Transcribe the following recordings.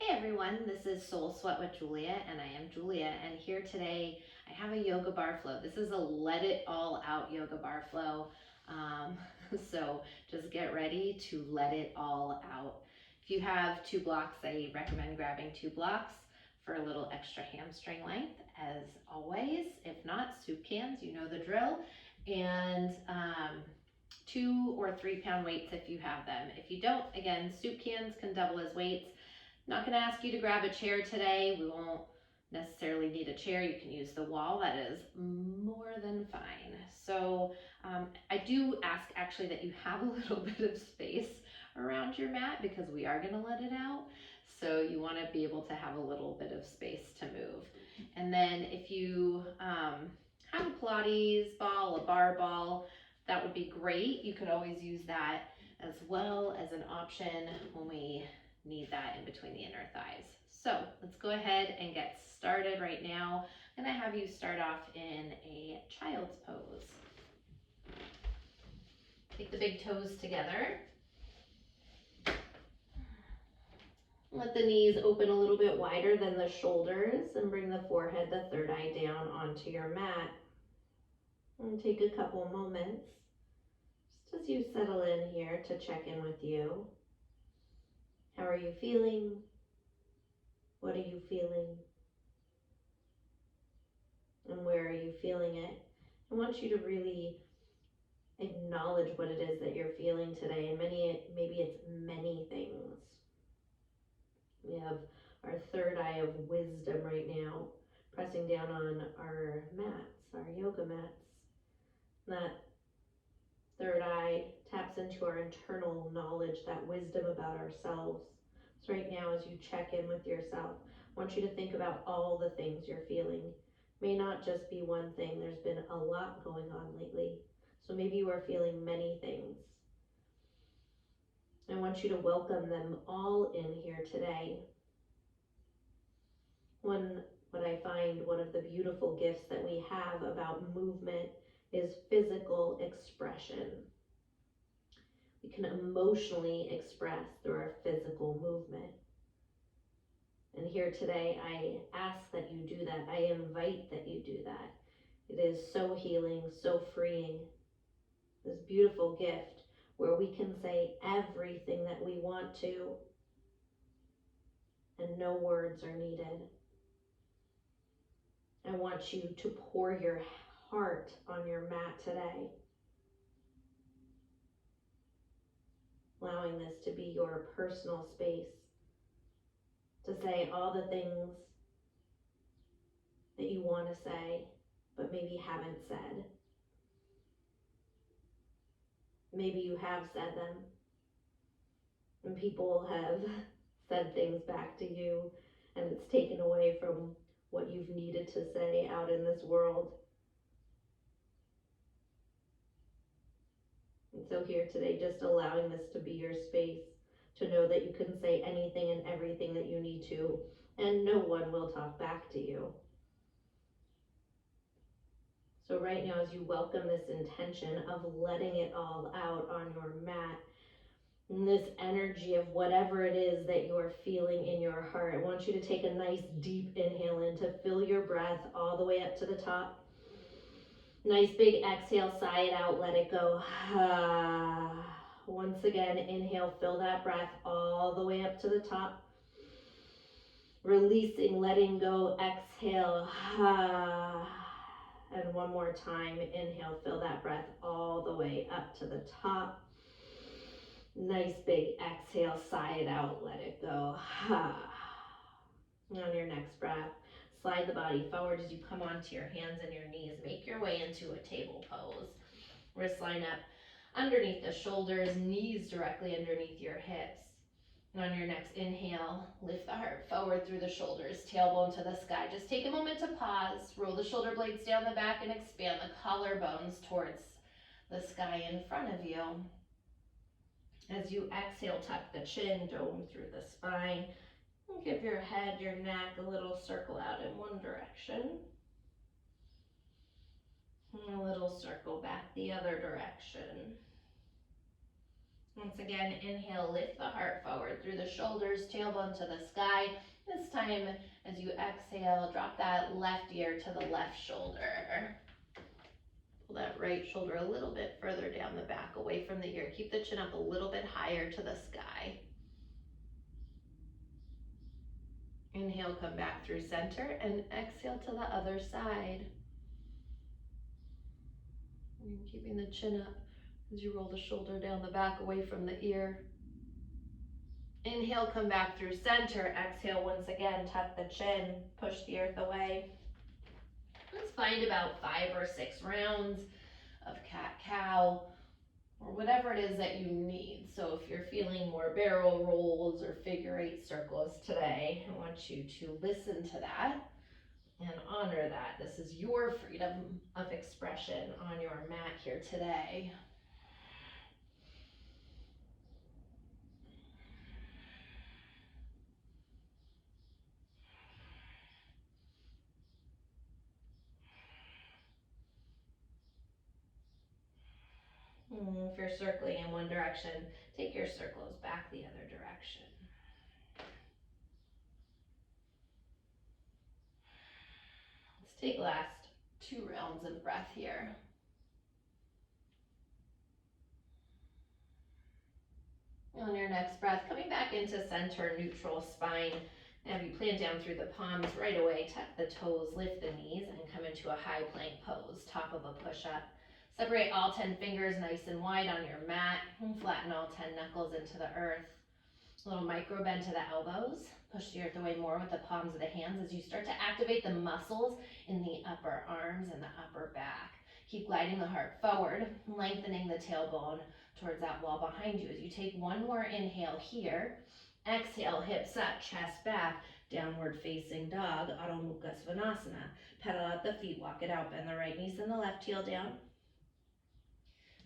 Hey everyone, this is Soul Sweat with Julia, and I am Julia. And here today, I have a yoga bar flow. This is a let it all out yoga bar flow. Um, so just get ready to let it all out. If you have 2 blocks, I recommend grabbing 2 blocks for a little extra hamstring length, as always. If not, soup cans, you know the drill. And 2 or 3 pound weights if you have them. If you don't, again, soup cans can double as weights. Not going to ask you to grab a chair today. We won't necessarily need a chair. You can use the wall. That is more than fine. So I do ask actually that you have a little bit of space around your mat because we are going to let it out. So you want to be able to have a little bit of space to move. And then if you have a Pilates ball, a bar ball, that would be great. You could always use that as well as an option when we need that in between the inner thighs. So let's go ahead and get started right now. I'm gonna have you start off in a child's pose. Take the big toes together. Let the knees open a little bit wider than the shoulders and bring the forehead, the third eye down onto your mat. And take a couple moments just as you settle in here to check in with you. How are you feeling? What are you feeling? And where are you feeling it? I want you to really acknowledge what it is that you're feeling today. And maybe it's many things. We have our third eye of wisdom right now, pressing down on our mats, our yoga mats. That third eye taps into our internal knowledge, that wisdom about ourselves. So right now, as you check in with yourself, I want you to think about all the things you're feeling. May not just be one thing. There's been a lot going on lately. So maybe you are feeling many things. I want you to welcome them all in here today. What I find one of the beautiful gifts that we have about movement is physical expression. We can emotionally express through our physical movement. And here today, I ask that you do that. I invite that you do that. It is so healing, so freeing. This beautiful gift where we can say everything that we want to and no words are needed. I want you to pour your heart on your mat today, allowing this to be your personal space to say all the things that you want to say but maybe haven't said. Maybe you have said them and people have said things back to you and it's taken away from what you've needed to say out in this world. And so here today, just allowing this to be your space to know that you can say anything and everything that you need to, and no one will talk back to you. So right now, as you welcome this intention of letting it all out on your mat, and this energy of whatever it is that you are feeling in your heart, I want you to take a nice deep inhale in to fill your breath all the way up to the top. Nice big exhale, sigh it out, let it go. Once again, inhale, fill that breath all the way up to the top. Releasing, letting go, exhale. And one more time, inhale, fill that breath all the way up to the top. Nice big exhale, sigh it out, let it go. On your next breath, slide the body forward as you come onto your hands and your knees. Make your way into a table pose. Wrists line up underneath the shoulders, knees directly underneath your hips. And on your next inhale, lift the heart forward through the shoulders, tailbone to the sky. Just take a moment to pause, roll the shoulder blades down the back and expand the collarbones towards the sky in front of you. As you exhale, tuck the chin, dome through the spine. Give your head, your neck a little circle out in one direction. And a little circle back the other direction. Once again, inhale, lift the heart forward through the shoulders, tailbone to the sky. This time, as you exhale, drop that left ear to the left shoulder. Pull that right shoulder a little bit further down the back, away from the ear. Keep the chin up a little bit higher to the sky. Inhale, come back through center, and exhale to the other side. And keeping the chin up as you roll the shoulder down the back, away from the ear. Inhale, come back through center. Exhale, once again, tuck the chin, push the earth away. Let's find about 5 or 6 rounds of cat-cow, or whatever it is that you need. So if you're feeling more barrel rolls or figure 8 circles today, I want you to listen to that and honor that. This is your freedom of expression on your mat here today. If you're circling in one direction, take your circles back the other direction. Let's take last 2 rounds of breath here. On your next breath, coming back into center, neutral spine. Now if you plant down through the palms right away, tuck the toes, lift the knees, and come into a high plank pose, top of a push-up. Separate all 10 fingers nice and wide on your mat, and flatten all 10 knuckles into the earth. A little micro bend to the elbows. Push the earth away more with the palms of the hands as you start to activate the muscles in the upper arms and the upper back. Keep gliding the heart forward, lengthening the tailbone towards that wall behind you. As you take one more inhale here, exhale, hips up, chest back, downward facing dog, Adho Mukha Svanasana. Pedal out the feet, walk it out, bend the right knee, send the left heel down.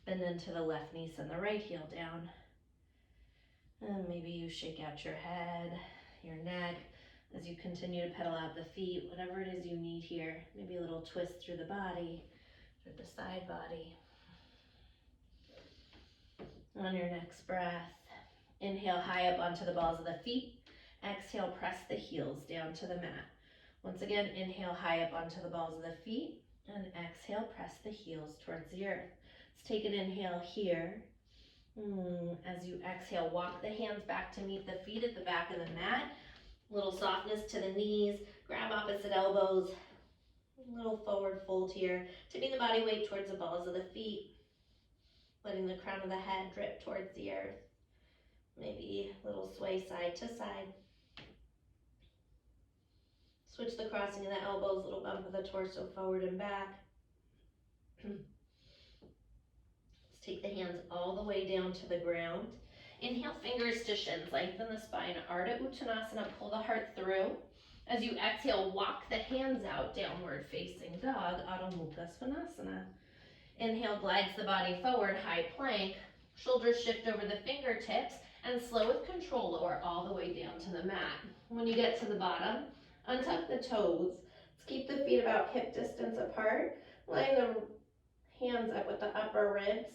Bend into the left knee, send the right heel down. And maybe you shake out your head, your neck, as you continue to pedal out the feet, whatever it is you need here. Maybe a little twist through the body, through the side body. On your next breath, inhale high up onto the balls of the feet. Exhale, press the heels down to the mat. Once again, inhale high up onto the balls of the feet, and exhale, press the heels towards the earth. Let's take an inhale here. As you exhale, walk the hands back to meet the feet at the back of the mat. A little softness to the knees, grab opposite elbows, a little forward fold here, tipping the body weight towards the balls of the feet, letting the crown of the head drip towards the earth. Maybe a little sway side to side. Switch the crossing of the elbows, little bump of the torso forward and back. Take the hands all the way down to the ground. Inhale, fingers to shins, lengthen the spine, Ardha Uttanasana, pull the heart through. As you exhale, walk the hands out, downward facing dog, Adho Mukha Svanasana. Inhale, glides the body forward, high plank, shoulders shift over the fingertips, and slow with control, lower all the way down to the mat. When you get to the bottom, untuck the toes. Let's keep the feet about hip distance apart. Line the hands up with the upper ribs.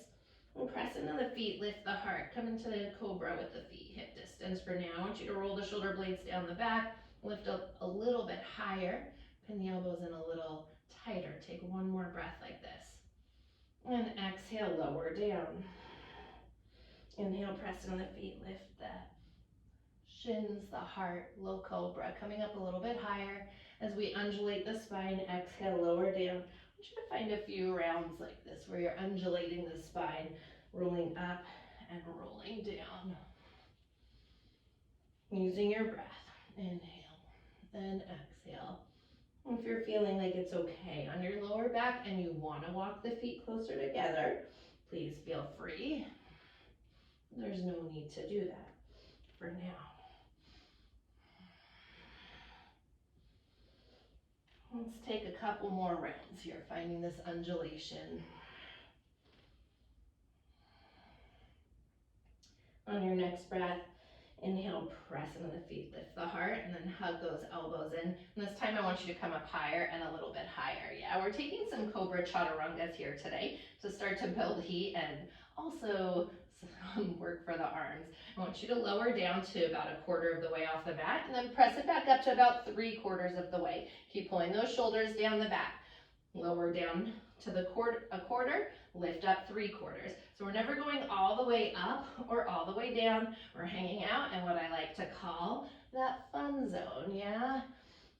And press into the feet, lift the heart. Come into the cobra with the feet hip distance for now. I want you to roll the shoulder blades down the back, lift up a little bit higher, pin the elbows in a little tighter. Take one more breath like this. And exhale, lower down. Inhale, press into the feet, lift the shins, the heart, low cobra. Coming up a little bit higher as we undulate the spine. Exhale, lower down. I want you to find a few rounds like this where you're undulating the spine, rolling up and rolling down. Using your breath. Inhale and exhale. If you're feeling like it's okay on your lower back and you want to walk the feet closer together, please feel free. There's no need to do that for now. Let's take a couple more rounds here, finding this undulation. On your next breath, Inhale, press into the feet, lift the heart, and then hug those elbows in. And this time I want you to come up higher and a little bit higher. Yeah, we're taking some Cobra Chaturangas here today to start to build heat and also some work for the arms. I want you to lower down to about a quarter of the way off the mat and then press it back up to about 3/4 of the way. Keep pulling those shoulders down the back. Lower down to a quarter, lift up 3/4. So we're never going all the way up or all the way down. We're hanging out in what I like to call that fun zone, yeah?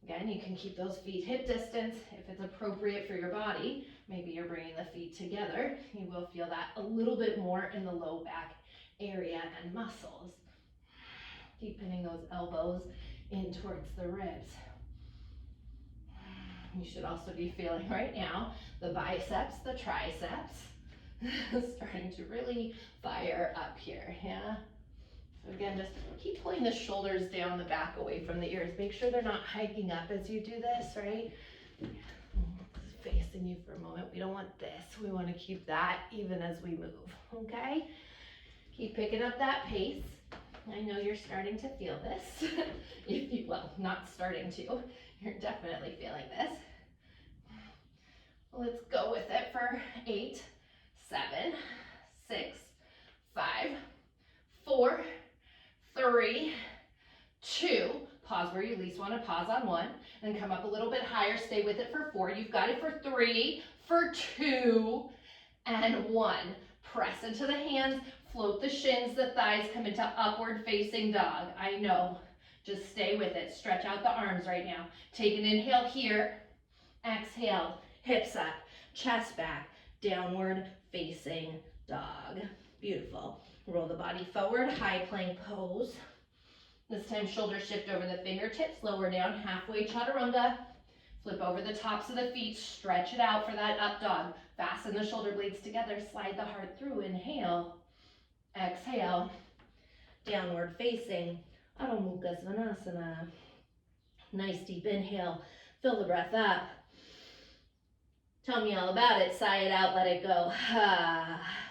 Again, you can keep those feet hip distance if it's appropriate for your body. Maybe you're bringing the feet together. You will feel that a little bit more in the low back area and muscles. Deepening those elbows in towards the ribs. You should also be feeling right now the biceps, the triceps, starting to really fire up here, yeah? So again, just keep pulling the shoulders down the back away from the ears. Make sure they're not hiking up as you do this, right? Facing you for a moment. We don't want this. We want to keep that even as we move, okay? Keep picking up that pace. I know you're starting to feel this. Well, not starting to. You're definitely feeling this. Let's go with it for 8, 7, 6, 5, 4, 3, 2. Pause where you least want to pause on 1. Then come up a little bit higher. Stay with it for 4. You've got it for 3, for 2, and 1. Press into the hands. Float the shins, the thighs. Come into upward facing dog. I know. Just stay with it. Stretch out the arms right now. Take an inhale here. Exhale. Hips up. Chest back. Downward facing dog. Beautiful. Roll the body forward. High plank pose. This time shoulders shift over the fingertips. Lower down. Halfway chaturanga. Flip over the tops of the feet. Stretch it out for that up dog. Fasten the shoulder blades together. Slide the heart through. Inhale. Exhale. Downward facing Adho Mukha Svanasana. Nice deep inhale. Fill the breath up. Tell me all about it. Sigh it out. Let it go.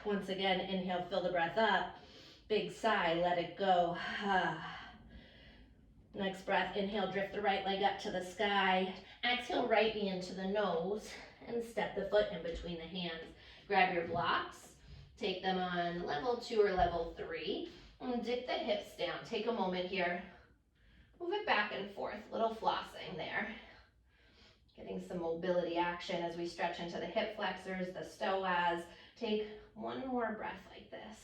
Once again, inhale. Fill the breath up. Big sigh. Let it go. Next breath. Inhale. Drift the right leg up to the sky. Exhale. Right knee into the nose. And step the foot in between the hands. Grab your blocks. Take them on level 2 or level 3. And dip the hips down. Take a moment here. Move it back and forth. Little flossing there. Getting some mobility action as we stretch into the hip flexors, the psoas. Take one more breath like this.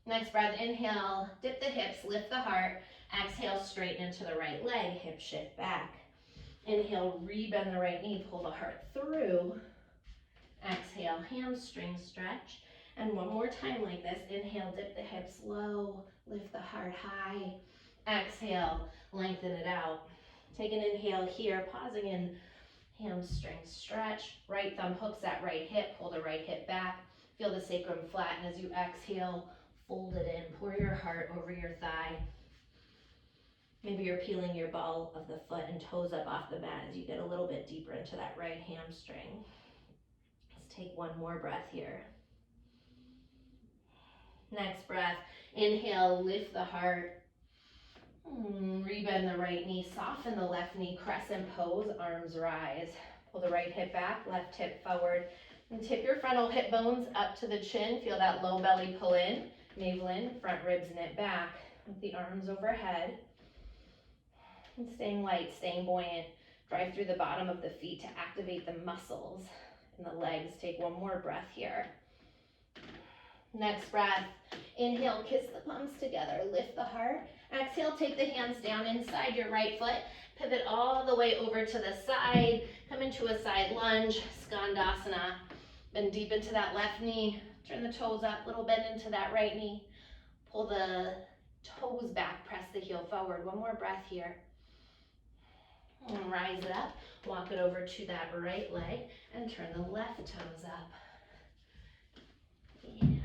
Next breath, inhale, dip the hips, lift the heart. Exhale, straighten into the right leg, hip shift back. Inhale, rebend the right knee, pull the heart through. Exhale, hamstring stretch. And one more time like this. Inhale, dip the hips low, lift the heart high. Exhale, lengthen it out. Take an inhale here, pausing in hamstring stretch. Right thumb hooks that right hip, pull the right hip back. Feel the sacrum flatten as you exhale, fold it in, pour your heart over your thigh. Maybe you're peeling your ball of the foot and toes up off the mat as you get a little bit deeper into that right hamstring. Let's take one more breath here. Next breath, inhale, lift the heart. Rebend the right knee, soften the left knee, crescent pose, arms rise. Pull the right hip back, left hip forward. And tip your frontal hip bones up to the chin. Feel that low belly pull in, navel in, front ribs knit back with the arms overhead. And staying light, staying buoyant. Drive through the bottom of the feet to activate the muscles in the legs. Take one more breath here. Next breath, inhale, kiss the palms together, lift the heart. Exhale, take the hands down inside your right foot. Pivot all the way over to the side. Come into a side lunge, Skandasana. Bend deep into that left knee. Turn the toes up, little bend into that right knee. Pull the toes back, press the heel forward. One more breath here. And rise it up. Walk it over to that right leg and turn the left toes up. Yeah.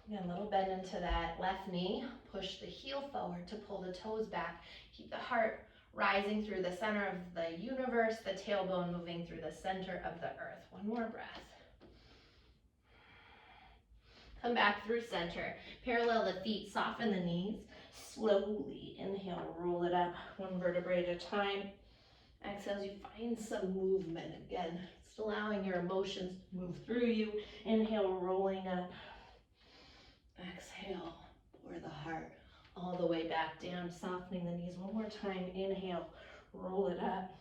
Again, a little bend into that left knee. Push the heel forward to pull the toes back. Keep the heart rising through the center of the universe, the tailbone moving through the center of the earth. One more breath. Come back through center. Parallel the feet, soften the knees. Slowly inhale, roll it up, one vertebrae at a time. Exhale as you find some movement. Again, just allowing your emotions to move through you. Inhale, rolling up. Exhale, pour the heart all the way back down, softening the knees. One more time. Inhale, roll it up.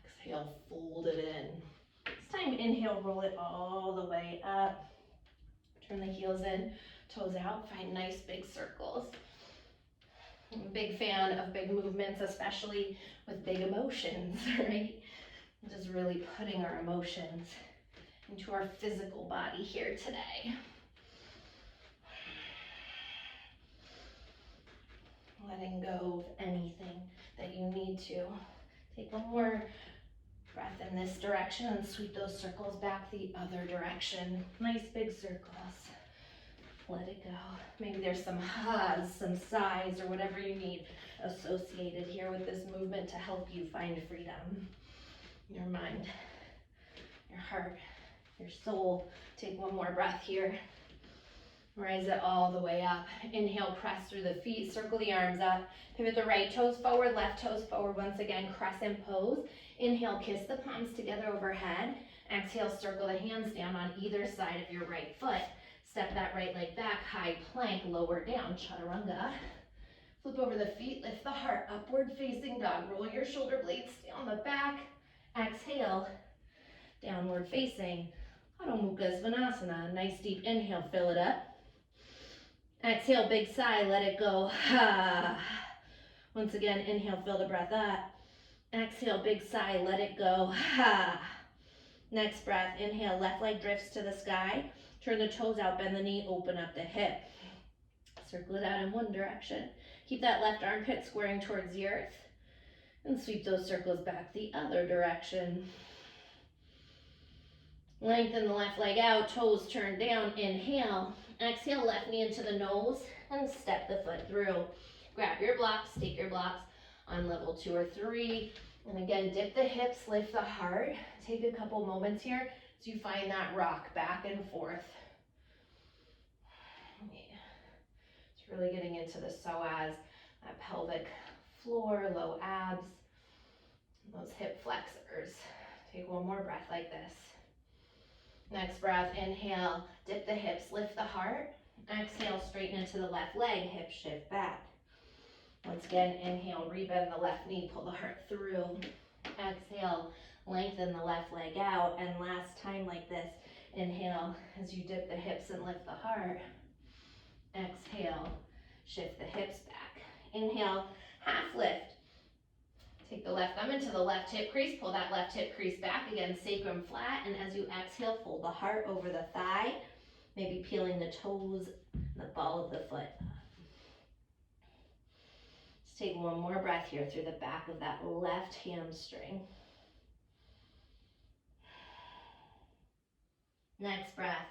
Exhale, fold it in. This time, inhale, roll it all the way up. Turn the heels in, toes out, find nice big circles. I'm a big fan of big movements, especially with big emotions, right? Just really putting our emotions into our physical body here today. Letting go of anything that you need to. Take one more breath in this direction and sweep those circles back the other direction. Nice big circles. Let it go. Maybe there's some hugs, some sighs, or whatever you need associated here with this movement to help you find freedom. Your mind, your heart, your soul. Take one more breath here. Rise it all the way up. Inhale, press through the feet, circle the arms up. Pivot the right toes forward, left toes forward. Once again, crescent pose. Inhale, kiss the palms together overhead. Exhale, circle the hands down on either side of your right foot. Step that right leg back, high plank, lower down, chaturanga. Flip over the feet, lift the heart, upward facing dog. Roll your shoulder blades down the back. Exhale, downward facing, Adho Mukha Svanasana. Nice deep inhale, fill it up. Exhale, big sigh, let it go. Once again, inhale, fill the breath up. Exhale, big sigh, let it go. Next breath, inhale, left leg drifts to the sky. Turn the toes out, bend the knee, open up the hip. Circle it out in one direction. Keep that left armpit squaring towards the earth. And sweep those circles back the other direction. Lengthen the left leg out, toes turn down, inhale. Exhale, left knee into the nose and step the foot through. Grab your blocks, take your blocks on level 2 or 3. And again, dip the hips, lift the heart. Take a couple moments here as you find that rock back and forth. It's really getting into the psoas, that pelvic floor, low abs, those hip flexors. Take one more breath like this. Next breath, inhale, dip the hips, lift the heart. Exhale, straighten into the left leg, hip shift back. Once again, inhale, rebend the left knee, pull the heart through. Exhale, lengthen the left leg out. And last time like this, inhale as you dip the hips and lift the heart. Exhale, shift the hips back. Inhale, half lift. Take the left thumb into the left hip crease, pull that left hip crease back, again, sacrum flat, and as you exhale, fold the heart over the thigh, maybe peeling the toes and the ball of the foot. Just take one more breath here through the back of that left hamstring. Next breath,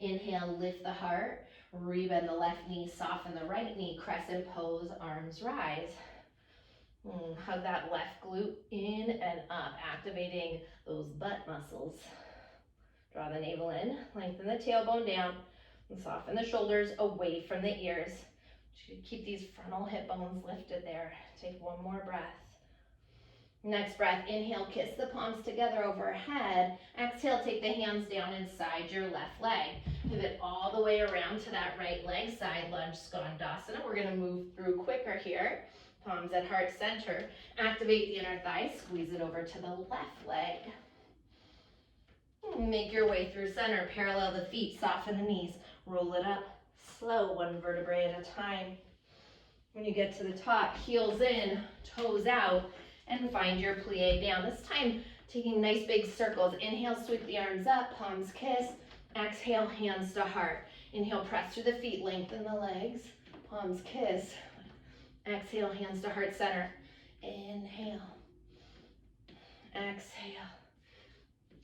inhale, lift the heart, rebend the left knee, soften the right knee, crescent pose, arms rise. Hug that left glute in and up, activating those butt muscles. Draw the navel in, lengthen the tailbone down, and soften the shoulders away from the ears. Keep these frontal hip bones lifted there. Take one more breath. Next breath, inhale, kiss the palms together overhead. Exhale, take the hands down inside your left leg. Pivot all the way around to that right leg, side lunge skandasana. We're gonna move through quicker here. Palms at heart center. Activate the inner thigh, squeeze it over to the left leg. Make your way through center, parallel the feet, soften the knees, roll it up, slow, one vertebrae at a time. When you get to the top, heels in, toes out, and find your plie down. This time, taking nice big circles. Inhale, sweep the arms up, palms kiss. Exhale, hands to heart. Inhale, press through the feet, lengthen the legs, palms kiss. Exhale, hands to heart center. Inhale. Exhale.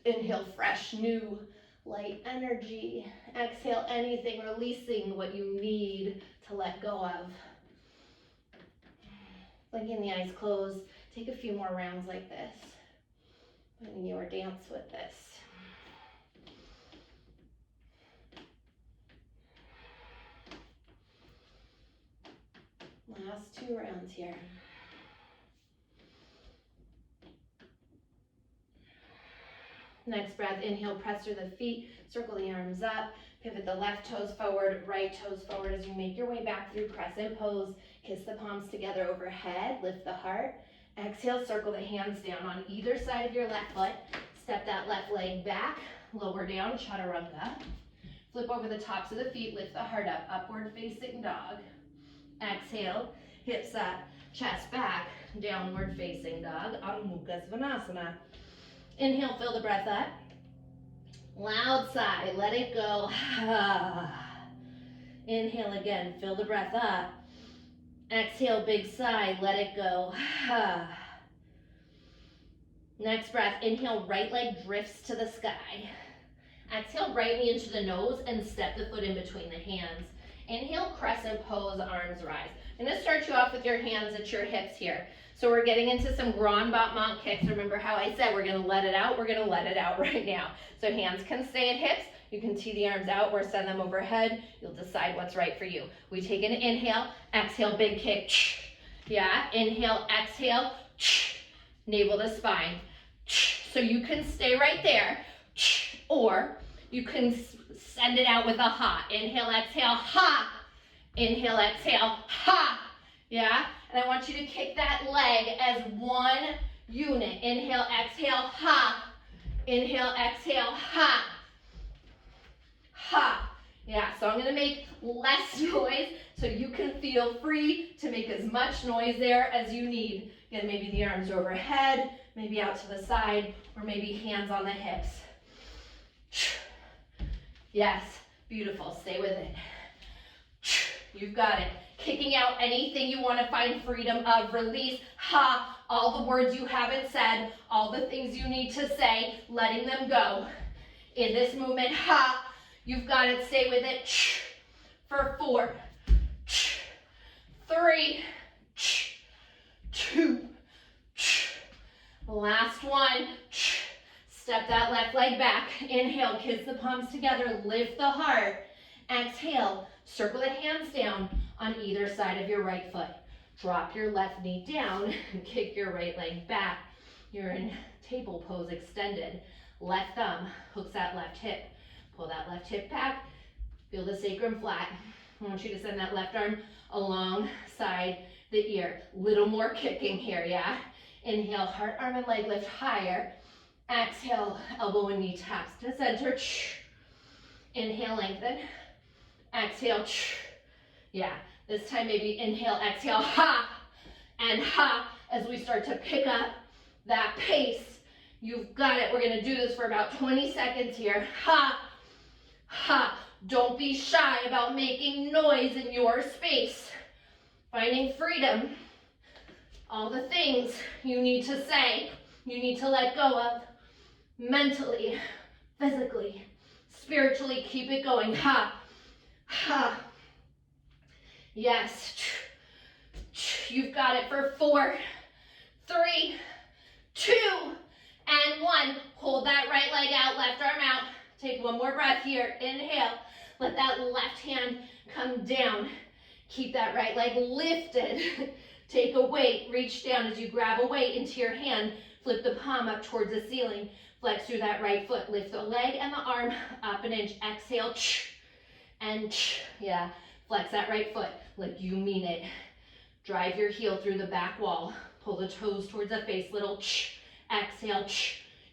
Inhale, fresh, new, light energy. Exhale, anything, releasing what you need to let go of. Blinking the eyes closed. Take a few more rounds like this. Finding your dance with this. Last 2 rounds here. Next breath, inhale, press through the feet, circle the arms up, pivot the left toes forward, right toes forward as you make your way back through crescent pose. Kiss the palms together overhead, lift the heart. Exhale, circle the hands down on either side of your left foot. Step that left leg back, lower down, chaturanga. Flip over the tops of the feet, lift the heart up, upward facing dog. Exhale, hips up, chest back, downward facing dog, Adho Mukha Svanasana. Inhale, fill the breath up. Loud sigh, let it go. Inhale again, fill the breath up. Exhale, big sigh, let it go. Next breath, inhale, right leg drifts to the sky. Exhale, right knee into the nose and step the foot in between the hands. Inhale, crescent pose, arms rise. I'm gonna start you off with your hands at your hips here. So we're getting into some grand battement kicks. Remember how I said we're gonna let it out? We're gonna let it out right now. So hands can stay at hips. You can tee the arms out or send them overhead. You'll decide what's right for you. We take an inhale, exhale, big kick. Yeah, inhale, exhale, navel to spine. So you can stay right there, or you can send it out with a ha. Inhale, exhale, ha. Inhale, exhale, ha. Yeah, and I want you to kick that leg as one unit. Inhale, exhale, ha. Inhale, exhale, ha. Ha. Yeah, so I'm gonna make less noise so you can feel free to make as much noise there as you need. Again, maybe the arms overhead, maybe out to the side, or maybe hands on the hips. Yes, beautiful, stay with it. You've got it. Kicking out anything you want to find freedom of, release, ha, all the words you haven't said, all the things you need to say, letting them go. In this movement, ha, you've got it, stay with it, for 4, 3, 2, last one, step that left leg back, inhale, kiss the palms together, lift the heart, exhale, circle the hands down on either side of your right foot. Drop your left knee down and kick your right leg back. You're in table pose extended. Left thumb hooks that left hip. Pull that left hip back. Feel the sacrum flat. I want you to send that left arm alongside the ear. Little more kicking here, yeah? Inhale, heart, arm, and leg lift higher. Exhale, elbow and knee taps to center. Inhale, lengthen. Exhale, yeah, this time maybe inhale, exhale, ha, and ha, as we start to pick up that pace. You've got it. We're gonna do this for about 20 seconds here. Ha, ha. Don't be shy about making noise in your space. Finding freedom. All the things you need to say, you need to let go of. Mentally, physically, spiritually, keep it going. Ha. Ha. Yes. You've got it for 4, 3, 2, and 1. Hold that right leg out, left arm out. Take one more breath here. Inhale. Let that left hand come down. Keep that right leg lifted. Take a weight. Reach down as you grab a weight into your hand. Flip the palm up towards the ceiling. Flex through that right foot. Lift the leg and the arm up an inch. Exhale. And yeah, flex that right foot like you mean it. Drive your heel through the back wall. Pull the toes towards the face. Little exhale.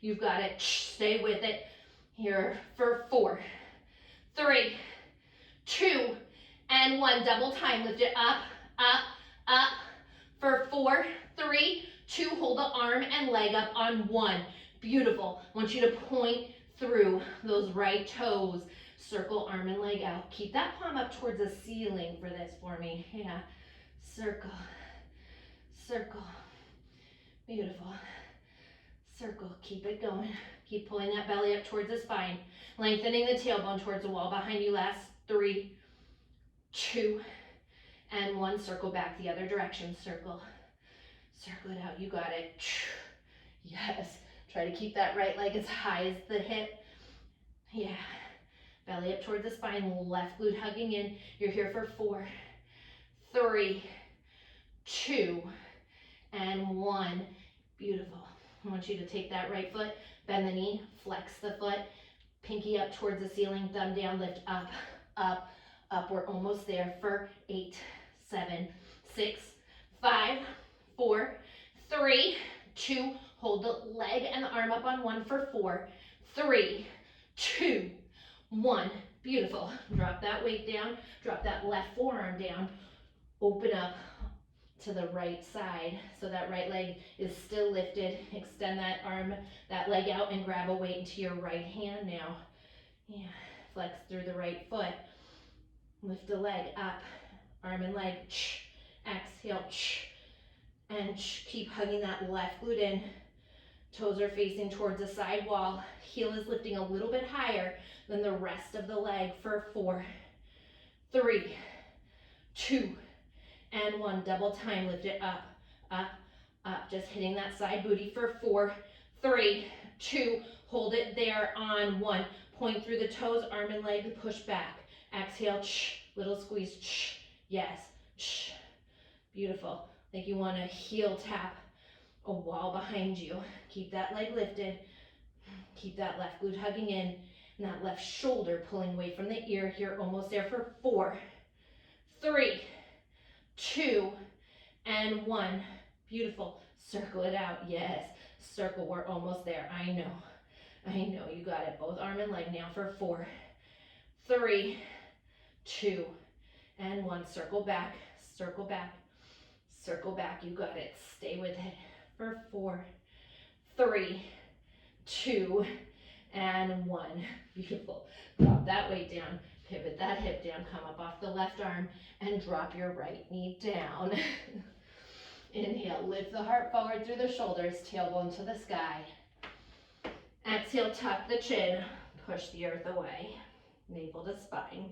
You've got it. Stay with it. Here for 4, 3, 2, and 1. Double time. Lift it up, up, up. For 4, 3, 2. Hold the arm and leg up on 1. Beautiful. I want you to point through those right toes. Circle arm and leg out. Keep that palm up towards the ceiling for this for me. Yeah. Circle. Circle. Beautiful. Circle. Keep it going. Keep pulling that belly up towards the spine. Lengthening the tailbone towards the wall behind you. Last 3, 2, and 1. Circle back the other direction. Circle. Circle it out. You got it. Yes. Try to keep that right leg as high as the hip. Yeah. Belly up toward the spine, left glute hugging in. You're here for 4, 3, 2, and 1. Beautiful. I want you to take that right foot, bend the knee, flex the foot, pinky up towards the ceiling, thumb down, lift up, up, up. We're almost there for 8, 7, 6, 5, 4, 3, 2. Hold the leg and the arm up on 1 for 4, 3, 2, 1. Beautiful. Drop that weight down. Drop that left forearm down. Open up to the right side so that right leg is still lifted. Extend that arm, that leg out, and grab a weight into your right hand now. Yeah. Flex through the right foot. Lift the leg up. Arm and leg. Exhale. And keep hugging that left glute in. Toes are facing towards the side wall. Heel is lifting a little bit higher than the rest of the leg for 4, 3, 2, and 1. Double time. Lift it up, up, up. Just hitting that side booty for 4, 3, 2. Hold it there on 1. Point through the toes, arm and leg, push back. Exhale, little squeeze. Yes. Beautiful. Like you want to heel tap a wall behind you. Keep that leg lifted. Keep that left glute hugging in, and that left shoulder pulling away from the ear. You're almost there for 4, 3, 2, and 1. Beautiful. Circle it out. Yes. Circle. We're almost there. I know. You got it. Both arm and leg now for 4, 3, 2, and 1. Circle back. Circle back. Circle back. You got it. Stay with it for 4, 3, 2, and 1. Beautiful. Drop that weight down. Pivot that hip down. Come up off the left arm and drop your right knee down. Inhale. Lift the heart forward through the shoulders. Tailbone to the sky. Exhale. Tuck the chin. Push the earth away. Navel to spine.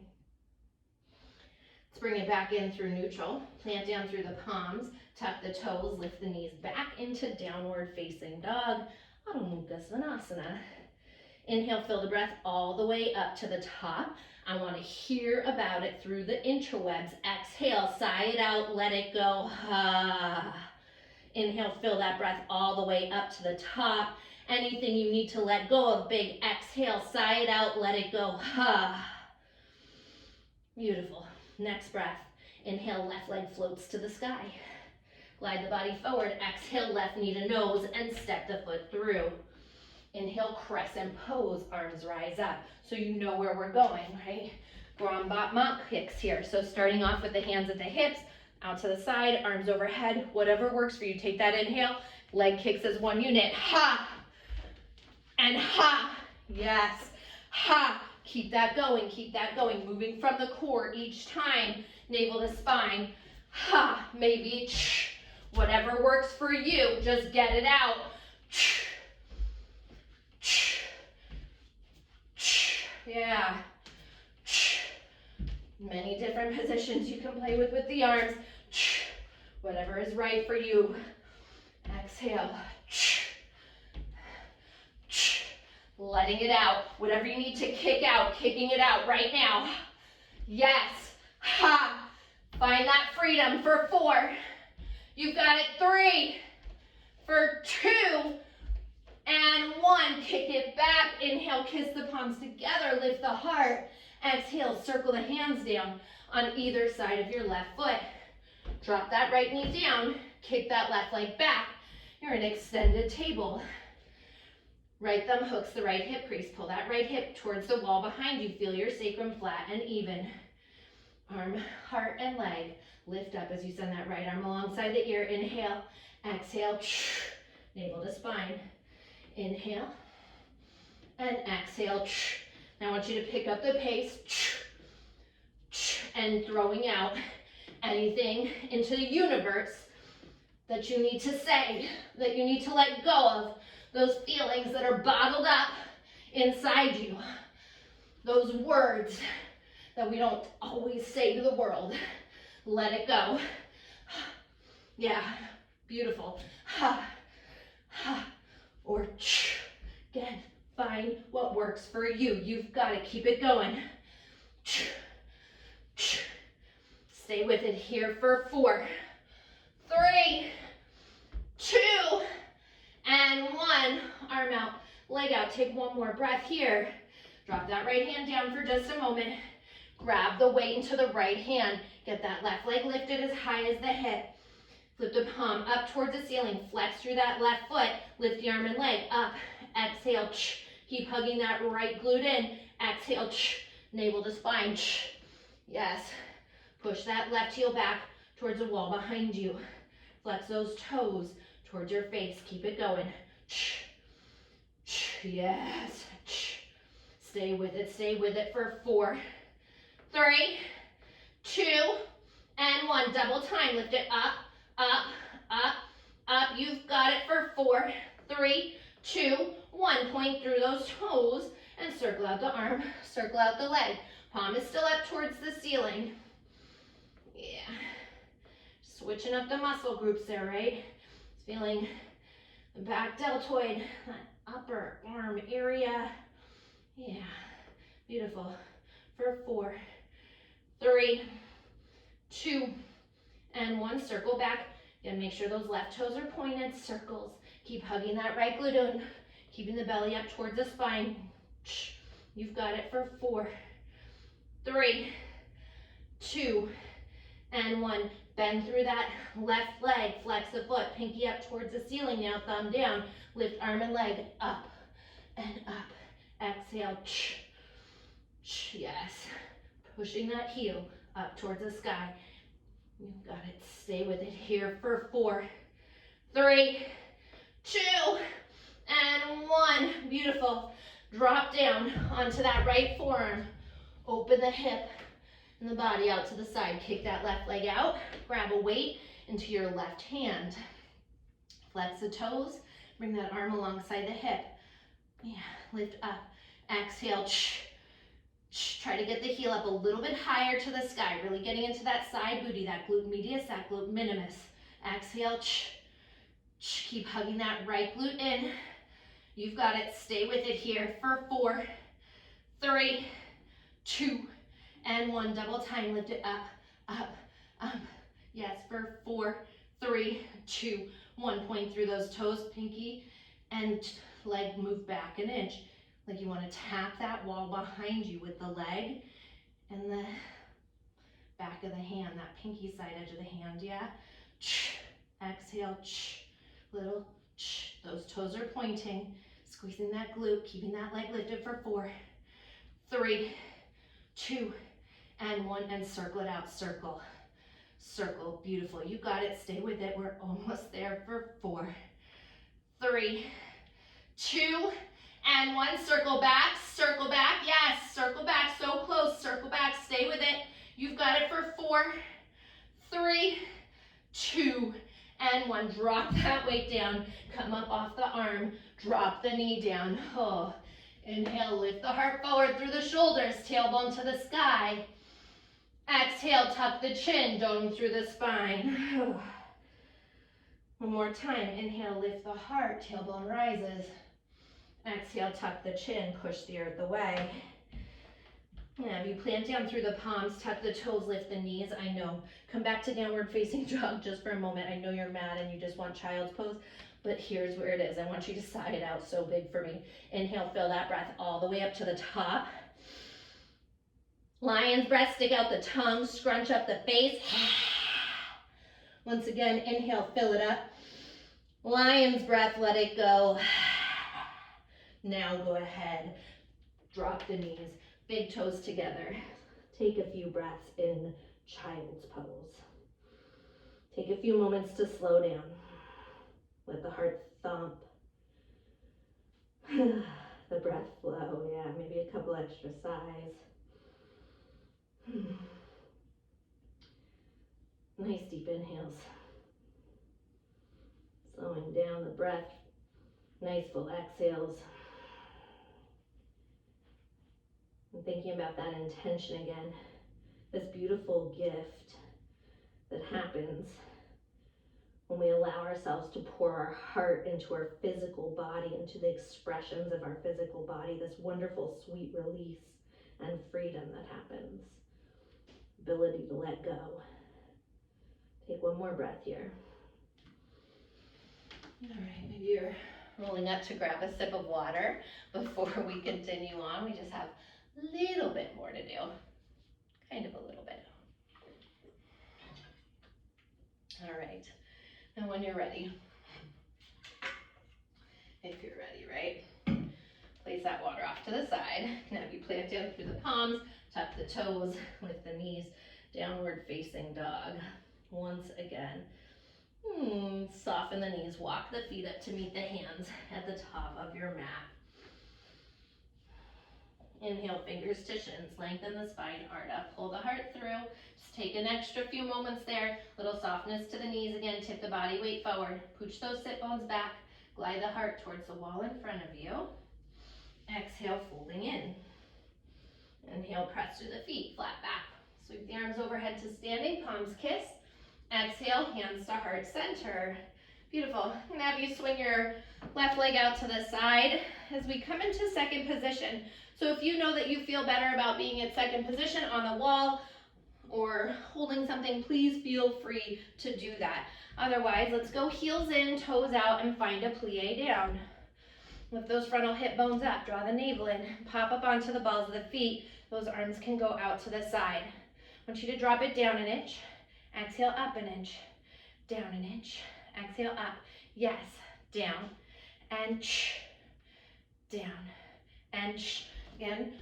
Let's bring it back in through neutral. Plant down through the palms. Tuck the toes. Lift the knees back into downward facing dog. Adho Mukha Svanasana. Inhale, fill the breath all the way up to the top. I want to hear about it through the interwebs. Exhale, sigh it out, let it go. Inhale, fill that breath all the way up to the top. Anything you need to let go of, big exhale, sigh it out, let it go. Beautiful. Next breath. Inhale, left leg floats to the sky. Glide the body forward. Exhale, left knee to nose and step the foot through. Inhale, crescent pose, arms rise up. So you know where we're going, right? Grombat kicks here. So starting off with the hands at the hips, out to the side, arms overhead, whatever works for you. Take that inhale, leg kicks as one unit. Ha! And ha! Yes. Ha! Keep that going, moving from the core each time, navel to spine. Ha! Maybe whatever works for you, just get it out. Yeah. Many different positions you can play with the arms. Whatever is right for you. Exhale. Letting it out. Whatever you need to kick out, kicking it out right now. Yes. Ha. Find that freedom for 4. You've got it. 3. For 2. And 1. Kick it back. Inhale, kiss the palms together. Lift the heart. Exhale, circle the hands down on either side of your left foot. Drop that right knee down. Kick that left leg back. You're in extended table. Right thumb hooks the right hip crease. Pull that right hip towards the wall behind you. Feel your sacrum flat and even. Arm, heart, and leg. Lift up as you send that right arm alongside the ear. Inhale. Exhale. Navel to spine. Inhale. And exhale. Now I want you to pick up the pace. And throwing out anything into the universe that you need to say, that you need to let go of. Those feelings that are bottled up inside you. Those words that we don't always say to the world. Let it go. Yeah, beautiful. Or again, find what works for you. You've got to keep it going. Stay with it here for 4, 3, 2, and 1. Arm out, leg out. Take one more breath here. Drop that right hand down for just a moment. Grab the weight into the right hand. Get that left leg lifted as high as the hip. Flip the palm up towards the ceiling. Flex through that left foot. Lift the arm and leg up. Exhale. Keep hugging that right glute in. Exhale. Navel to spine. Yes. Push that left heel back towards the wall behind you. Flex those toes towards your face. Keep it going. Yes. Stay with it. Stay with it for 4, 3, 2, and 1. Double time. Lift it up, up, up, up. You've got it for 4, 3, 2, 1. Point through those toes and circle out the arm, circle out the leg. Palm is still up towards the ceiling. Yeah. Switching up the muscle groups there, right? Feeling the back deltoid, that upper arm area. Yeah. Beautiful. For 4, 3, 2, and 1. Circle back. Again, make sure those left toes are pointed. Circles. Keep hugging that right glute in. Keeping the belly up towards the spine. You've got it for 4, 3, 2, and 1. Bend through that left leg. Flex the foot. Pinky up towards the ceiling now. Thumb down. Lift arm and leg up and up. Exhale. Yes. Pushing that heel up towards the sky. You've got it. Stay with it here for 4, 3, 2, and 1. Beautiful. Drop down onto that right forearm. Open the hip and the body out to the side. Kick that left leg out. Grab a weight into your left hand. Flex the toes. Bring that arm alongside the hip. Yeah. Lift up. Exhale. Try to get the heel up a little bit higher to the sky. Really getting into that side booty, that glute medius, that glute minimus. Exhale. Keep hugging that right glute in. You've got it. Stay with it here for 4, 3, 2, and 1. Double time. Lift it up, up, up. Yes, for 4, 3, 2, 1. Point through those toes, pinky and leg move back an inch. Like you want to tap that wall behind you with the leg and the back of the hand, that pinky side edge of the hand, yeah? Exhale, little, those toes are pointing, squeezing that glute, keeping that leg lifted for 4, 3, 2, and 1, and circle it out, circle, circle, beautiful. You got it, stay with it, we're almost there for 4, 3, 2, and 1. Circle back, yes, circle back, so close, circle back, stay with it. You've got it for 4, 3, 2, and 1. Drop that weight down, come up off the arm, drop the knee down. Oh, inhale, lift the heart forward through the shoulders, tailbone to the sky. Exhale, tuck the chin, dome through the spine. One more time, inhale, lift the heart, tailbone rises. Exhale, tuck the chin, push the earth away. Yeah, if you plant down through the palms, tuck the toes, lift the knees. I know. Come back to downward facing dog just for a moment. I know you're mad and you just want child's pose, but here's where it is. I want you to sigh it out so big for me. Inhale, fill that breath all the way up to the top. Lion's breath, stick out the tongue, scrunch up the face. Once again, inhale, fill it up. Lion's breath, let it go. Now go ahead, drop the knees, big toes together. Take a few breaths in child's pose. Take a few moments to slow down. Let the heart thump. The breath flow, yeah, maybe a couple extra sighs. Nice deep inhales. Slowing down the breath. Nice full exhales. And thinking about that intention again. This beautiful gift that happens when we allow ourselves to pour our heart into our physical body, into the expressions of our physical body, this wonderful sweet release and freedom that happens. Ability to let go. Take one more breath here. All right, maybe you're rolling up to grab a sip of water before we continue on. We just have a little bit more to do, kind of a little bit. All right, now when you're ready, if you're ready, right? Place that water off to the side. Now you plant down through the palms, tuck the toes, lift the knees, downward facing dog. Once again. Soften the knees, walk the feet up to meet the hands at the top of your mat. Inhale, fingers to shins, lengthen the spine, arch up, pull the heart through. Just take an extra few moments there. Little softness to the knees again, tip the body weight forward. Pooch those sit bones back, glide the heart towards the wall in front of you. Exhale, folding in. Inhale, press through the feet, flat back. Sweep the arms overhead to standing, palms kiss. Exhale, hands to heart center. Beautiful. I'm gonna have you swing your left leg out to the side as we come into second position. So if you know that you feel better about being at second position on the wall or holding something, please feel free to do that. Otherwise, let's go heels in, toes out, and find a plie down. Lift those frontal hip bones up, draw the navel in, pop up onto the balls of the feet. Those arms can go out to the side. I want you to drop it down an inch. Exhale, up an inch, down an inch. Exhale, up, yes, down, and down, and again,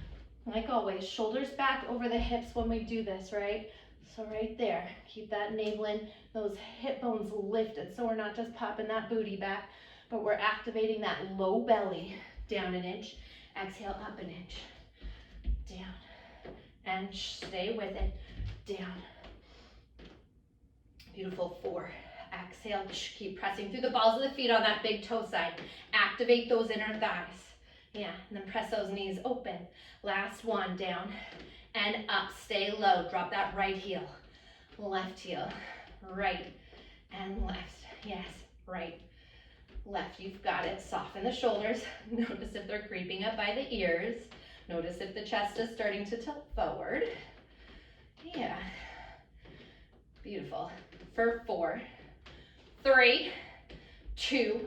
like always, shoulders back over the hips when we do this, right? So right there, keep that navel in, those hip bones lifted, so we're not just popping that booty back, but we're activating that low belly. Down an inch, exhale, up an inch, down, and stay with it, down. Beautiful, 4. Exhale, keep pressing through the balls of the feet on that big toe side. Activate those inner thighs. Yeah, and then press those knees open. Last one, down and up, stay low. Drop that right heel, left heel, right and left. Yes, right, left, you've got it. Soften the shoulders. Notice if they're creeping up by the ears. Notice if the chest is starting to tilt forward. Yeah, beautiful. For 4, 3, 2,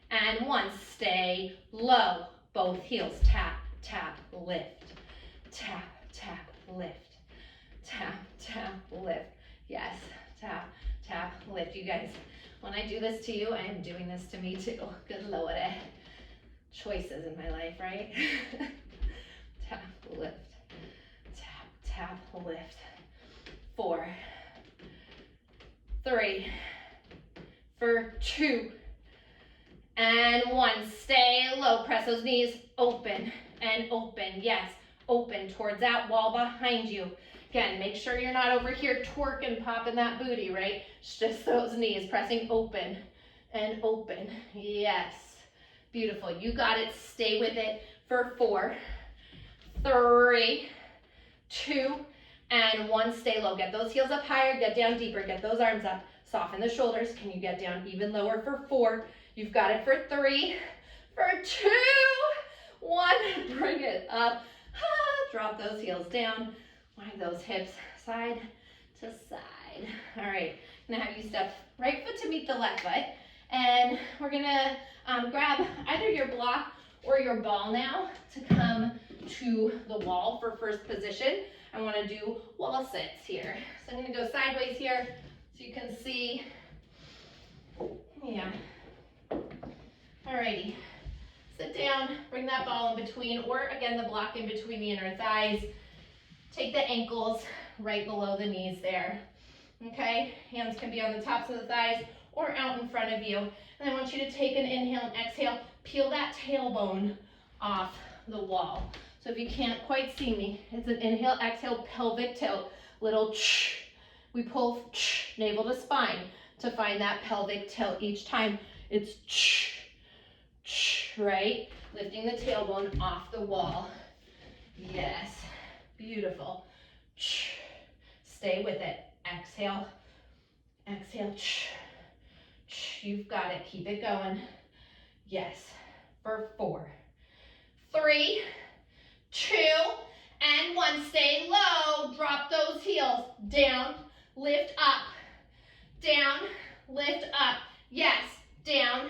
and 1. Stay low. Both heels tap, tap, lift. Tap, tap, lift. Tap, tap, lift. Yes, tap, tap, lift. You guys, when I do this to you, I am doing this to me too. Good Lord. Choices in my life, right? Tap, lift. Tap, tap, lift. 4, 3, for 2, and 1. Stay low. Press those knees open and open. Yes, open towards that wall behind you. Again, make sure you're not over here twerking, popping that booty, right? It's just those knees pressing open and open. Yes, beautiful. You got it. Stay with it for 4, 3, 2, and 1. Stay low. Get those heels up higher. Get down deeper. Get those arms up. Soften the shoulders. Can you get down even lower for 4? You've got it for 3, for 2, 1. Bring it up. Drop those heels down. Wind those hips side to side. All right. I'm gonna have you step right foot to meet the left foot, and we're gonna grab either your block or your ball now to come to the wall for first position. I want to do wall sits here. So I'm going to go sideways here so you can see. Yeah. Alrighty. Sit down, bring that ball in between, or again, the block in between the inner thighs. Take the ankles right below the knees there. Okay? Hands can be on the tops of the thighs or out in front of you. And I want you to take an inhale and exhale. Peel that tailbone off the wall. So if you can't quite see me, it's an inhale, exhale, pelvic tilt. Little we pull navel to spine to find that pelvic tilt. Each time it's right? Lifting the tailbone off the wall. Yes, beautiful. Stay with it. Exhale, exhale. You've got it. Keep it going. Yes, for 4, 3, 2, and 1. Stay low. Drop those heels. Down, lift up. Down, lift up. Yes, down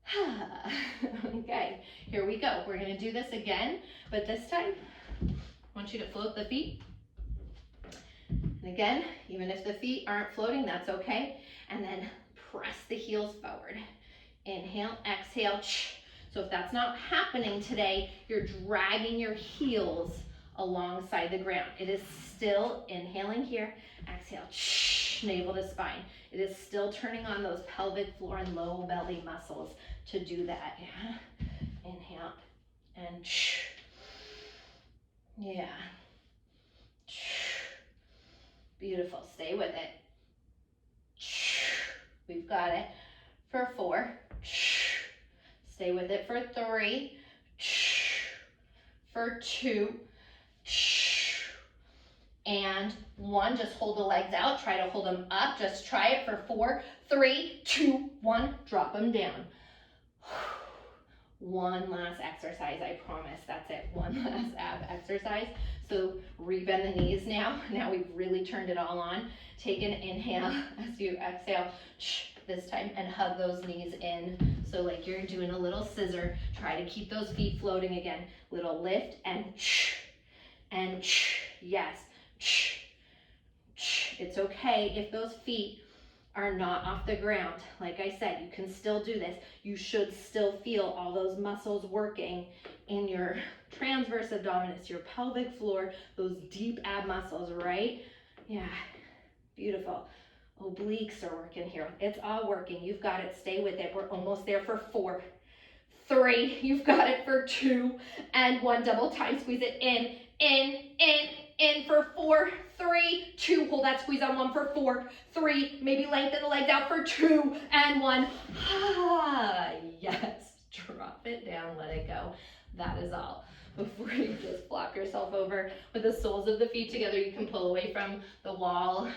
Okay, here we go. We're gonna do this again, but this time, I want you to float the feet. And again, even if the feet aren't floating, that's okay. And then press the heels forward. Inhale, exhale. So if that's not happening today, you're dragging your heels alongside the ground. It is still inhaling here, exhale, navel to spine. It is still turning on those pelvic floor and low belly muscles to do that. Yeah. Inhale and yeah. Beautiful. Stay with it. We've got it for 4. Stay with it for 3. For 2. And 1. Just hold the legs out. Try to hold them up. Just try it for 4, 3, 2, 1. Drop them down. One last exercise, I promise. That's it. One last ab exercise. So rebend the knees now. Now we've really turned it all on. Take an inhale as you exhale this time and hug those knees in. So like you're doing a little scissor. Try to keep those feet floating again. Little lift and yes. It's okay if those feet are not off the ground. Like I said, you can still do this. You should still feel all those muscles working in your transverse abdominis, your pelvic floor, those deep ab muscles, right? Yeah, beautiful. Obliques are working here. It's all working. You've got it. Stay with it. We're almost there for 4, 3. You've got it for 2 and 1. Double time squeeze it in for 4, 3, 2. Hold that squeeze on 1 for 4, 3. Maybe lengthen the legs out for 2 and 1. Yes. Drop it down. Let it go. That is all. Before you just flop yourself over with the soles of the feet together, you can pull away from the wall.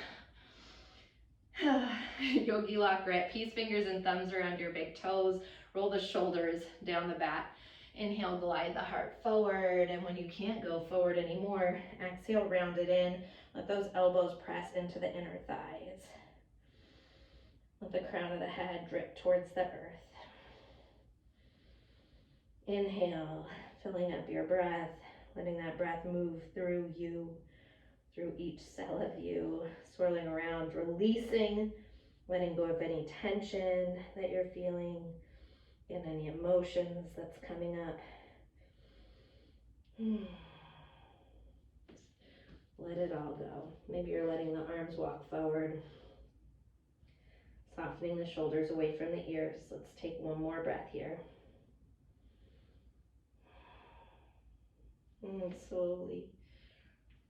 Yogi lock grip. Peace fingers and thumbs around your big toes. Roll the shoulders down the back. Inhale, glide the heart forward, and when you can't go forward anymore, exhale, round it in. Let those elbows press into the inner thighs. Let the crown of the head drip towards the earth. Inhale, filling up your breath, letting that breath move through you, through each cell of you, swirling around, releasing, letting go of any tension that you're feeling, and any emotions that's coming up. Let it all go. Maybe you're letting the arms walk forward, softening the shoulders away from the ears. Let's take one more breath here. And slowly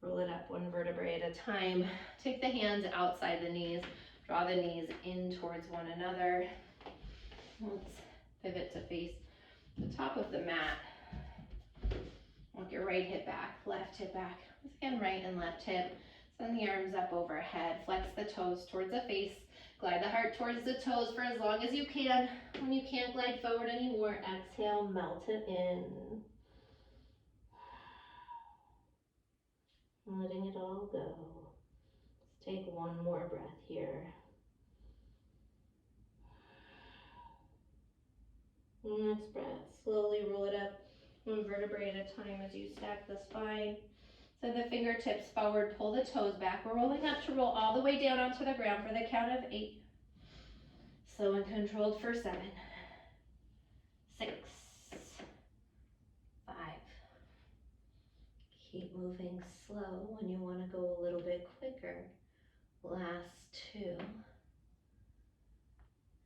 roll it up 1 vertebrae at a time. Take the hands outside the knees. Draw the knees in towards one another. Let's pivot to face the top of the mat. Walk your right hip back, left hip back. Once again, right and left hip. Send the arms up overhead. Flex the toes towards the face. Glide the heart towards the toes for as long as you can. When you can't glide forward anymore, exhale, melt it in. Letting it all go. Let's take one more breath here. Next breath, slowly roll it up 1 vertebrae at a time as you stack the spine. Send the fingertips forward, pull the toes back. We're rolling up to roll all the way down onto the ground for the count of 8. Slow and controlled for 7, 6, 5. Keep moving slow when you want to go a little bit quicker. Last 2.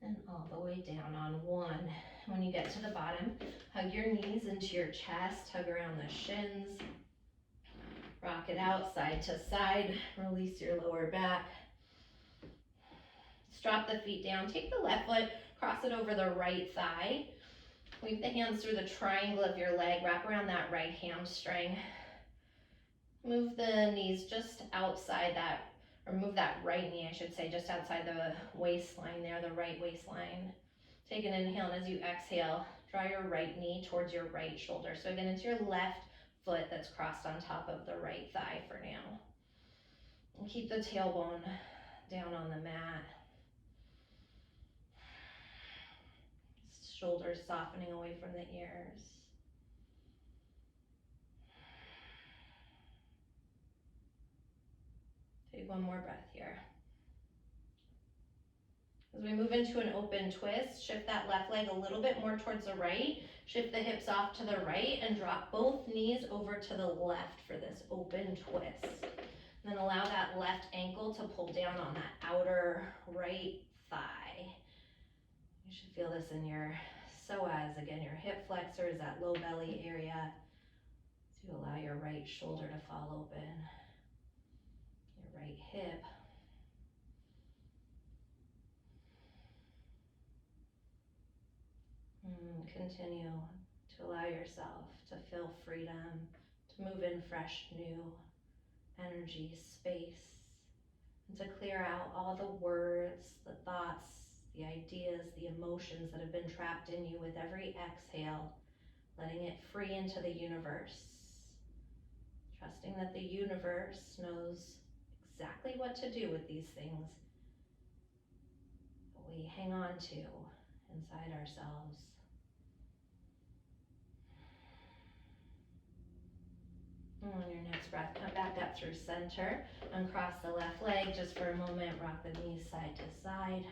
And all the way down on 1. When you get to the bottom, hug your knees into your chest, hug around the shins. Rock it out side to side. Release your lower back. Drop the feet down. Take the left foot, cross it over the right thigh. Weave the hands through the triangle of your leg. Wrap around that right hamstring. Move the knees just outside that, or move that right knee, I should say, just outside the waistline there, the right waistline. Take an inhale, and as you exhale, draw your right knee towards your right shoulder. So again, it's your left foot that's crossed on top of the right thigh for now. And keep the tailbone down on the mat. shoulders softening away from the ears. Take one more breath here. As we move into an open twist, shift that left leg a little bit more towards the right, shift the hips off to the right, and drop both knees over to the left for this open twist. And then allow that left ankle to pull down on that outer right thigh. You should feel this in your psoas, again, your hip flexors, that low belly area, to allow your right shoulder to fall open, your right hip. Continue to allow yourself to feel freedom, to move in fresh, new energy, space, and to clear out all the words, the thoughts, the ideas, the emotions that have been trapped in you with every exhale, letting it free into the universe. Trusting that the universe knows exactly what to do with these things that we hang on to inside ourselves. And on your next breath, come back up through center, uncross the left leg just for a moment, rock the knees side to side.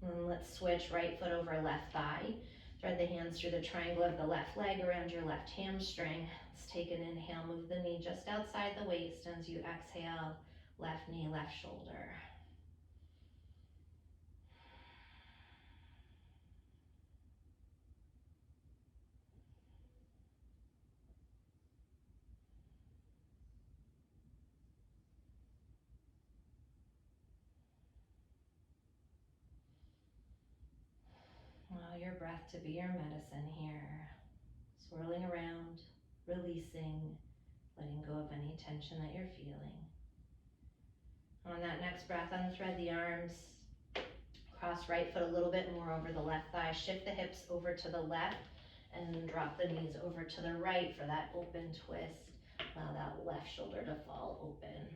And let's switch right foot over left thigh. Thread the hands through the triangle of the left leg around your left hamstring. Let's take an inhale, move the knee just outside the waist. As you exhale, left knee, left shoulder. Allow your breath to be your medicine here. Swirling around, releasing, letting go of any tension that you're feeling. On that next breath, unthread the arms. Cross right foot a little bit more over the left thigh. Shift the hips over to the left and drop the knees over to the right for that open twist. Allow that left shoulder to fall open.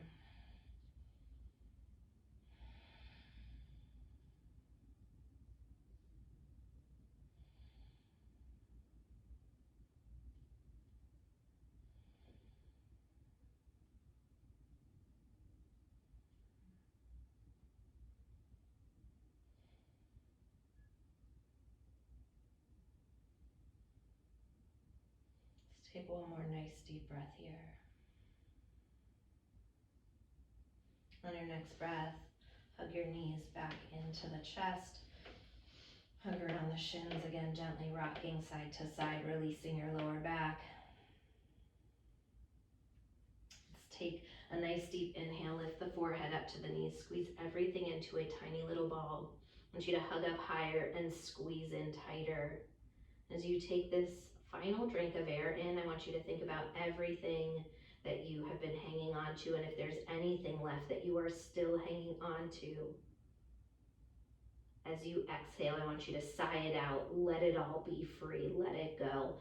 Let's take one more nice deep breath here. On your next breath, hug your knees back into the chest. Hug around the shins, again gently rocking side to side, releasing your lower back. Let's take a nice deep inhale, lift the forehead up to the knees, squeeze everything into a tiny little ball. I want you to hug up higher and squeeze in tighter. As you take this final drink of air in, I want you to think about everything that you have been hanging on to, and if there's anything left that you are still hanging on to. As you exhale, I want you to sigh it out. Let it all be free. Let it go.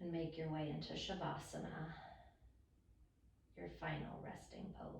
And make your way into Shavasana, your final resting pose.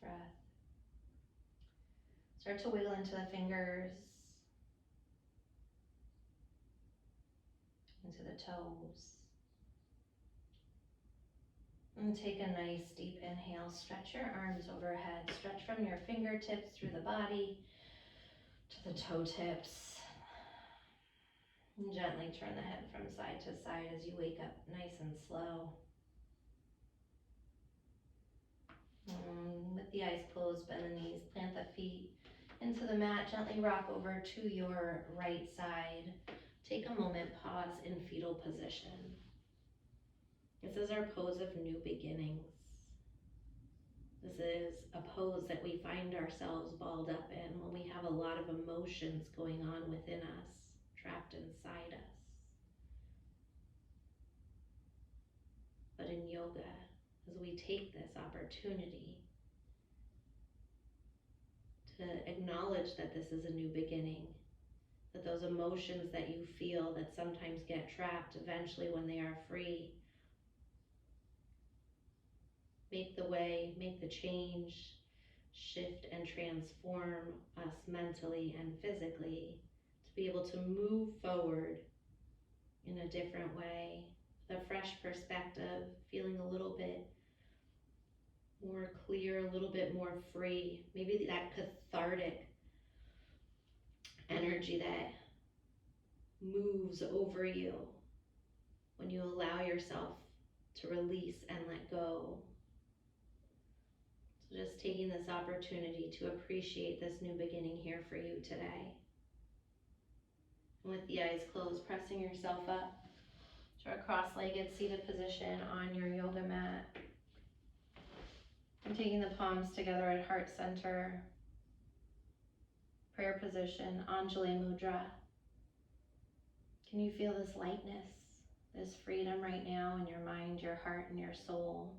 breath. Start to wiggle into the fingers, into the toes. And take a nice deep inhale. Stretch your arms overhead. Stretch from your fingertips through the body to the toe tips. And gently turn the head from side to side as you wake up nice and slow. With the eyes closed, bend the knees, plant the feet into the mat. Gently rock over to your right side. Take a moment, pause in fetal position. This is our pose of new beginnings. This is a pose that we find ourselves balled up in when we have a lot of emotions going on within us, trapped inside us. But in yoga, as we take this opportunity to acknowledge that this is a new beginning, that those emotions that you feel that sometimes get trapped, eventually when they are free, make the way, make the change, shift and transform us mentally and physically to be able to move forward in a different way, with a fresh perspective, feeling a little bit more clear, a little bit more free. Maybe that cathartic energy that moves over you when you allow yourself to release and let go. So just taking this opportunity to appreciate this new beginning here for you today. And with the eyes closed, pressing yourself up to a cross-legged seated position on your yoga mat. And taking the palms together at heart center, prayer position, Anjali Mudra. Can you feel this lightness, this freedom right now in your mind, your heart, and your soul?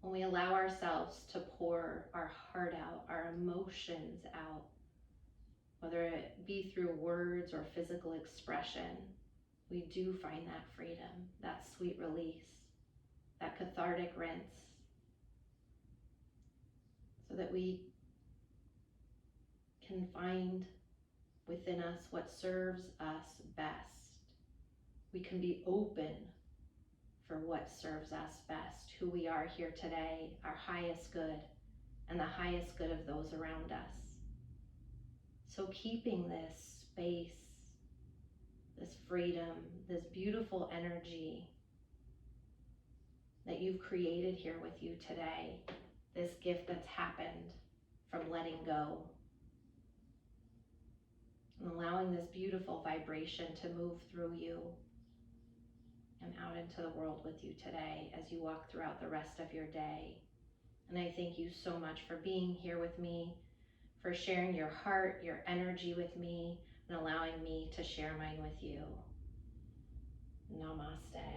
When we allow ourselves to pour our heart out, our emotions out, whether it be through words or physical expression, we do find that freedom, that sweet release, that cathartic rinse, so that we can find within us what serves us best. We can be open for what serves us best, who we are here today, our highest good, and the highest good of those around us. So keeping this space, this freedom, this beautiful energy that you've created here with you today, this gift that's happened from letting go, and allowing this beautiful vibration to move through you and out into the world with you today as you walk throughout the rest of your day. And I thank you so much for being here with me, for sharing your heart, your energy with me, and allowing me to share mine with you. Namaste.